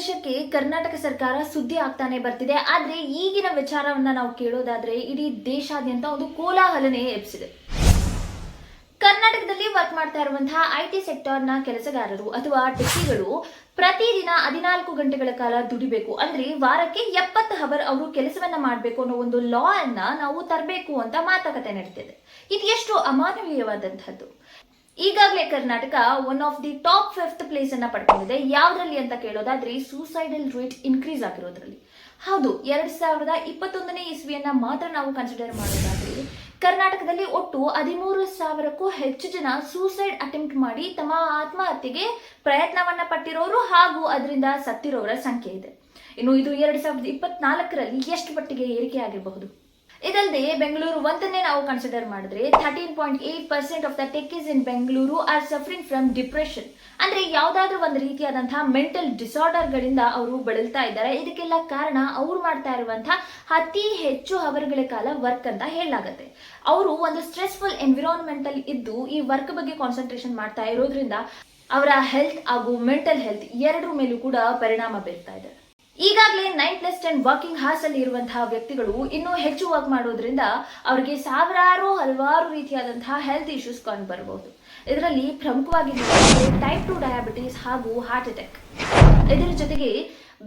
ವರ್ಷಕ್ಕೆ ಕರ್ನಾಟಕ ಸರ್ಕಾರ ಸುದ್ದಿ ಆಗ್ತಾನೆ ಬರ್ತಿದೆ. ಆದ್ರೆ ಈಗಿನ ವಿಚಾರವನ್ನ ನಾವು ಕೇಳೋದಾದ್ರೆ ಇಡೀ ದೇಶಾದ್ಯಂತ ಒಂದು ಕೋಲಾಹಲನೆ ಎಬ್ಸಿದೆ. ಕರ್ನಾಟಕದಲ್ಲಿ ವರ್ಕ್ ಮಾಡ್ತಾ ಇರುವಂತಹ ಐಟಿ ಸೆಕ್ಟರ್ನ ಕೆಲಸಗಾರರು ಅಥವಾ ಟೆಕ್ಕಿಗಳು ಪ್ರತಿದಿನ 14 ಗಂಟೆಗಳ ಕಾಲ ದುಡಿಬೇಕು. ಅಂದ್ರೆ ವಾರಕ್ಕೆ 70 ಅವರ್ ಅವರು ಕೆಲಸವನ್ನ ಮಾಡಬೇಕು ಅನ್ನೋ ಒಂದು ಲಾ ಅನ್ನ ನಾವು ತರಬೇಕು ಅಂತ ಮಾತುಕತೆ ನಡೀತಿದೆ. ಇದು ಎಷ್ಟು ಅಮಾನವೀಯವಾದಂತಹದ್ದು. ಈಗಾಗಲೇ Karnataka one of the top 5th place ಅನ್ನ ಪಡ್ಕೊಂಡಿದೆ. ಯಾವ್ದ್ರಲ್ಲಿ ಅಂತ ಕೇಳೋದಾದ್ರೆ ಸೂಸೈಡಲ್ ರೇಟ್ ಇನ್ಕ್ರೀಸ್ ಆಗಿರೋದ್ರಲ್ಲಿ. ಹೌದು, 2021ನೇ ಇಸ್ವಿಯನ್ನ ಮಾತ್ರ ನಾವು ಕನ್ಸಿಡರ್ ಮಾಡೋದಾದ್ರೆ ಕರ್ನಾಟಕದಲ್ಲಿ ಒಟ್ಟು 13,000ಕ್ಕೂ ಹೆಚ್ಚು ಜನ ಸೂಸೈಡ್ ಅಟೆಂಪ್ಟ್ ಮಾಡಿ ತಮ್ಮ ಆತ್ಮಹತ್ಯೆಗೆ ಪ್ರಯತ್ನವನ್ನ ಪಟ್ಟಿರೋರು ಹಾಗೂ ಅದರಿಂದ ಸತ್ತಿರೋರ ಸಂಖ್ಯೆ ಇದೆ. ಇನ್ನು ಇದು 2024ರಲ್ಲಿ ಎಷ್ಟು ಮಟ್ಟಿಗೆ ಏರಿಕೆ ಆಗಿರಬಹುದು. ಇದಲ್ಲದೆ ಬೆಂಗಳೂರು ಒಂದನ್ನೇ ನಾವು ಕನ್ಸಿಡರ್ ಮಾಡಿದ್ರೆ 13.8% of the techies in Bengaluru are suffering from depression. ಅಂದ್ರೆ ಯಾವ್ದಾದ್ರು ಒಂದು ರೀತಿಯಾದಂತಹ ಮೆಂಟಲ್ ಡಿಸಾರ್ಡರ್ ಗಳಿಂದ ಅವರು ಬಳಲ್ತಾ ಇದ್ದಾರೆ. ಇದಕ್ಕೆಲ್ಲ ಕಾರಣ ಅವ್ರು ಮಾಡ್ತಾ ಇರುವಂತಹ ಅತಿ ಹೆಚ್ಚು ಅವರ್ಗಳ ಕಾಲ ವರ್ಕ್ ಅಂತ ಹೇಳಲಾಗತ್ತೆ. ಅವರು ಒಂದು ಸ್ಟ್ರೆಸ್ಫುಲ್ ಎನ್ವಿರಾನ್ಮೆಂಟ್ ಅಲ್ಲಿ ಇದ್ದು ಈ ವರ್ಕ್ ಬಗ್ಗೆ ಕಾನ್ಸಂಟ್ರೇಷನ್ ಮಾಡ್ತಾ ಇರೋದ್ರಿಂದ ಅವರ ಹೆಲ್ತ್ ಹಾಗೂ ಮೆಂಟಲ್ ಹೆಲ್ತ್ ಎರಡರ ಮೇಲೂ ಕೂಡ ಪರಿಣಾಮ ಬೀರ್ತಾ ಇದೆ. ಈಗಾಗಲೇ 9+10 ವರ್ಕಿಂಗ್ ಹಾರ್ಸ್ ಅಲ್ಲಿ ಇರುವಂತಹ ವ್ಯಕ್ತಿಗಳು ಇನ್ನೂ ಹೆಚ್ಚು ವರ್ಕ್ ಮಾಡೋದ್ರಿಂದ ಅವರಿಗೆ ಹಲವಾರು ರೀತಿಯಾದಂತಹ ಹೆಲ್ತ್ ಇಶ್ಯೂಸ್ ಕಂಡು ಬರಬಹುದು. ಇದರಲ್ಲಿ ಪ್ರಮುಖವಾಗಿ ಟೈಪ್ 2 ಡಯಾಬಿಟಿಸ್ ಹಾಗೂ ಹಾರ್ಟ್ ಅಟ್ಯಾಕ್, ಇದರ ಜೊತೆಗೆ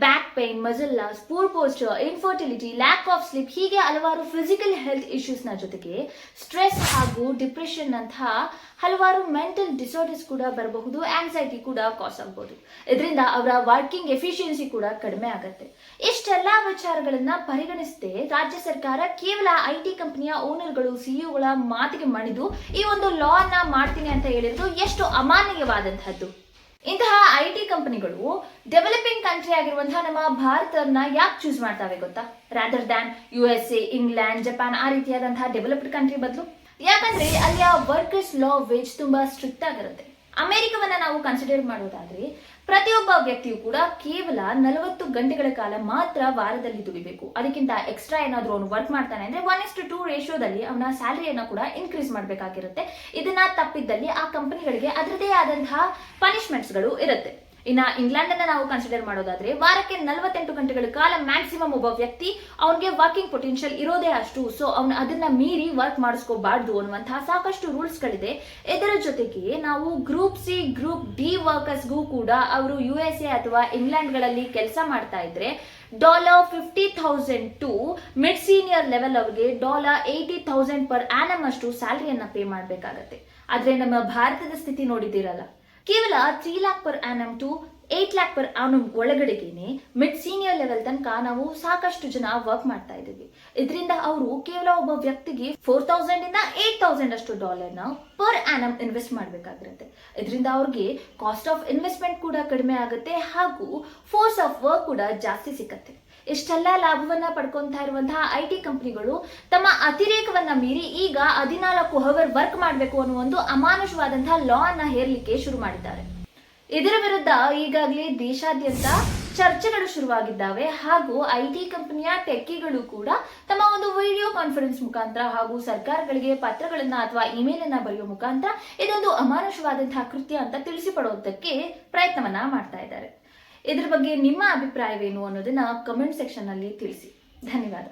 back pain, muscle loss, poor posture, infertility, lack of sleep, ಹೀಗೆ ಹಲವಾರು ಫಿಸಿಕಲ್ ಹೆಲ್ತ್ ಇಶ್ಯೂಸ್ ನ ಜೊತೆಗೆ ಸ್ಟ್ರೆಸ್ ಹಾಗೂ ಡಿಪ್ರೆಷನ್ ಅಂತಹ ಹಲವಾರು ಮೆಂಟಲ್ ಡಿಸಾರ್ಡರ್ಸ್ ಕೂಡ ಬರಬಹುದು. ಆಂಗ್ಸೈಟಿ ಕೂಡ ಕಾಸ್ ಆಗಬಹುದು. ಇದರಿಂದ ಅವರ ವರ್ಕಿಂಗ್ ಎಫಿಷಿಯನ್ಸಿ ಕೂಡ ಕಡಿಮೆ ಆಗುತ್ತೆ. ಇಷ್ಟೆಲ್ಲಾ ವಿಚಾರಗಳನ್ನ ಪರಿಗಣಿಸದೆ ರಾಜ್ಯ ಸರ್ಕಾರ ಕೇವಲ ಐಟಿ ಕಂಪನಿಯ ಓನರ್ಗಳು, ಸಿಇಒಗಳ ಮಾತಿಗೆ ಮಣಿದು ಈ ಒಂದು ಲಾ ಅನ್ನ ಮಾಡ್ತೀನಿ ಅಂತ ಹೇಳಿರೋದು ಎಷ್ಟು ಅಮಾನವೀಯವಾದಂತಹದ್ದು. ಇಂತಹ ಐಟಿ ಕಂಪನಿಗಳು ಡೆವಲಪಿಂಗ್ ಕಂಟ್ರಿ ಆಗಿರುವಂತಹ ನಮ್ಮ ಭಾರತವನ್ನ ಯಾಕೆ ಚೂಸ್ ಮಾಡ್ತಾವೆ ಗೊತ್ತಾ? Rather than USA, England, Japan ಆ ರೀತಿಯಾದಂತಹ ಡೆವಲಪ್ಡ್ ಕಂಟ್ರಿ ಬದಲು. ಯಾಕಂದ್ರೆ ಅಲ್ಲಿಯ ವರ್ಕರ್ಸ್ ಲಾ ವೇಜ್ ತುಂಬಾ ಸ್ಟ್ರಿಕ್ಟ್ ಆಗಿರುತ್ತೆ. ಅಮೆರಿಕವನ್ನ ನಾವು ಕನ್ಸಿಡರ್ ಮಾಡೋದಾದ್ರೆ ಪ್ರತಿಯೊಬ್ಬ ವ್ಯಕ್ತಿಯು ಕೂಡ ಕೇವಲ 40 ಗಂಟೆಗಳ ಕಾಲ ಮಾತ್ರ ವಾರದಲ್ಲಿ ದುಡಿಬೇಕು. ಅದಕ್ಕಿಂತ ಎಕ್ಸ್ಟ್ರಾ ಏನಾದ್ರೂ ಅವನು ವರ್ಕ್ ಮಾಡ್ತಾನೆ ಅಂದ್ರೆ 1:2 ರೇಷಿಯೋದಲ್ಲಿ ಅವನ ಸ್ಯಾಲರಿಯನ್ನ ಕೂಡ ಇನ್ಕ್ರೀಸ್ ಮಾಡಬೇಕಾಗಿರುತ್ತೆ. ಇದನ್ನ ತಪ್ಪಿದ್ದಲ್ಲಿ ಆ ಕಂಪನಿಗಳಿಗೆ ಅದರದೇ ಆದಂತಹ ಪನಿಷ್ಮೆಂಟ್ಸ್ ಗಳು ಇರುತ್ತೆ. ಇನ್ನ ಇಂಗ್ಲೆಂಡ್ ಅನ್ನ ನಾವು ಕನ್ಸಿಡರ್ ಮಾಡೋದಾದ್ರೆ ವಾರಕ್ಕೆ 48 ಗಂಟೆಗಳ ಕಾಲ ಮ್ಯಾಕ್ಸಿಮಮ್ ಒಬ್ಬ ವ್ಯಕ್ತಿ ಅವನಿಗೆ ವರ್ಕಿಂಗ್ ಪೊಟೆನ್ಶಿಯಲ್ ಇರೋದೇ ಅಷ್ಟು. ಸೊ ಅವನು ಅದನ್ನ ಮೀರಿ ವರ್ಕ್ ಮಾಡಿಸ್ಕೋಬಾರ್ದು ಅನ್ನುವಂತಹ ಸಾಕಷ್ಟು ರೂಲ್ಸ್ ಗಳಿದೆ. ಇದರ ಜೊತೆಗೆ ನಾವು ಗ್ರೂಪ್ ಸಿ, ಗ್ರೂಪ್ ಡಿ ವರ್ಕರ್ಸ್ಗೂ ಕೂಡ ಅವರು USA ಅಥವಾ ಇಂಗ್ಲೆಂಡ್ ಗಳಲ್ಲಿ ಕೆಲಸ ಮಾಡ್ತಾ ಇದ್ರೆ $50,000 ಟು ಮಿಡ್ ಸೀನಿಯರ್ ಲೆವೆಲ್ ಅವರಿಗೆ $80,000 ಪರ್ ಆನಮ್ ಅಷ್ಟು ಸ್ಯಾಲರಿಯನ್ನ ಪೇ ಮಾಡಬೇಕಾಗತ್ತೆ. ಆದ್ರೆ ನಮ್ಮ ಭಾರತದ ಸ್ಥಿತಿ ನೋಡಿದಿರಲ್ಲ, ಕೇವಲ 3 lakh per annum to 8 lakh per annum ಒಳಗಡೆಗೇನೆ ಮಿಡ್ ಸೀನಿಯರ್ ಲೆವೆಲ್ ತನಕ ನಾವು ಸಾಕಷ್ಟು ಜನ ವರ್ಕ್ ಮಾಡ್ತಾ ಇದ್ದೀವಿ. ಇದರಿಂದ ಅವರು ಕೇವಲ ಒಬ್ಬ ವ್ಯಕ್ತಿಗೆ 4,000 ಇಂದ 8,000 ಅಷ್ಟು $ನ ಪರ್ ಆನಮ್ ಇನ್ವೆಸ್ಟ್ ಮಾಡಬೇಕಾಗಿರುತ್ತೆ. ಇದರಿಂದ ಅವ್ರಿಗೆ ಕಾಸ್ಟ್ ಆಫ್ ಇನ್ವೆಸ್ಟ್ಮೆಂಟ್ ಕೂಡ ಕಡಿಮೆ ಆಗುತ್ತೆ ಹಾಗೂ ಫೋರ್ಸ್ ಆಫ್ ವರ್ಕ್ ಕೂಡ ಜಾಸ್ತಿ ಸಿಕ್ಕತ್ತೆ. ಇಷ್ಟೆಲ್ಲ ಲಾಭವನ್ನ ಪಡ್ಕೊಂತಾ ಇರುವಂತಹ ಐಟಿ ಕಂಪನಿಗಳು ತಮ್ಮ ಅತಿರೇಕವನ್ನ ಮೀರಿ ಈಗ 14 ಅವರ್ ವರ್ಕ್ ಮಾಡಬೇಕು ಅನ್ನೋ ಒಂದು ಅಮಾನುಷವಾದಂತಹ ಲಾ ಅನ್ನ ಹೇರಲಿಕ್ಕೆ ಶುರು ಮಾಡಿದ್ದಾರೆ. ಇದರ ವಿರುದ್ಧ ಈಗಾಗಲೇ ದೇಶಾದ್ಯಂತ ಚರ್ಚೆಗಳು ಶುರುವಾಗಿದ್ದಾವೆ ಹಾಗೂ ಐಟಿ ಕಂಪನಿಯ ಟೆಕ್ಕಿಗಳು ಕೂಡ ತಮ್ಮ ಒಂದು ವಿಡಿಯೋ ಕಾನ್ಫರೆನ್ಸ್ ಮುಖಾಂತರ ಹಾಗೂ ಸರ್ಕಾರಗಳಿಗೆ ಪತ್ರಗಳನ್ನ ಅಥವಾ ಇಮೇಲ್ ಅನ್ನ ಬರೆಯುವ ಮುಖಾಂತರ ಇದೊಂದು ಅಮಾನುಷವಾದಂತಹ ಕೃತ್ಯ ಅಂತ ತಿಳಿಸಿಪಡೋದಕ್ಕೆ ಪ್ರಯತ್ನವನ್ನ ಮಾಡ್ತಾ ಇದ್ದಾರೆ. ಇದರ ಬಗ್ಗೆ ನಿಮ್ಮ ಅಭಿಪ್ರಾಯವೇನು ಅನ್ನೋದನ್ನ ಕಮೆಂಟ್ ಸೆಕ್ಷನ್ ನಲ್ಲಿ ತಿಳಿಸಿ. ಧನ್ಯವಾದ.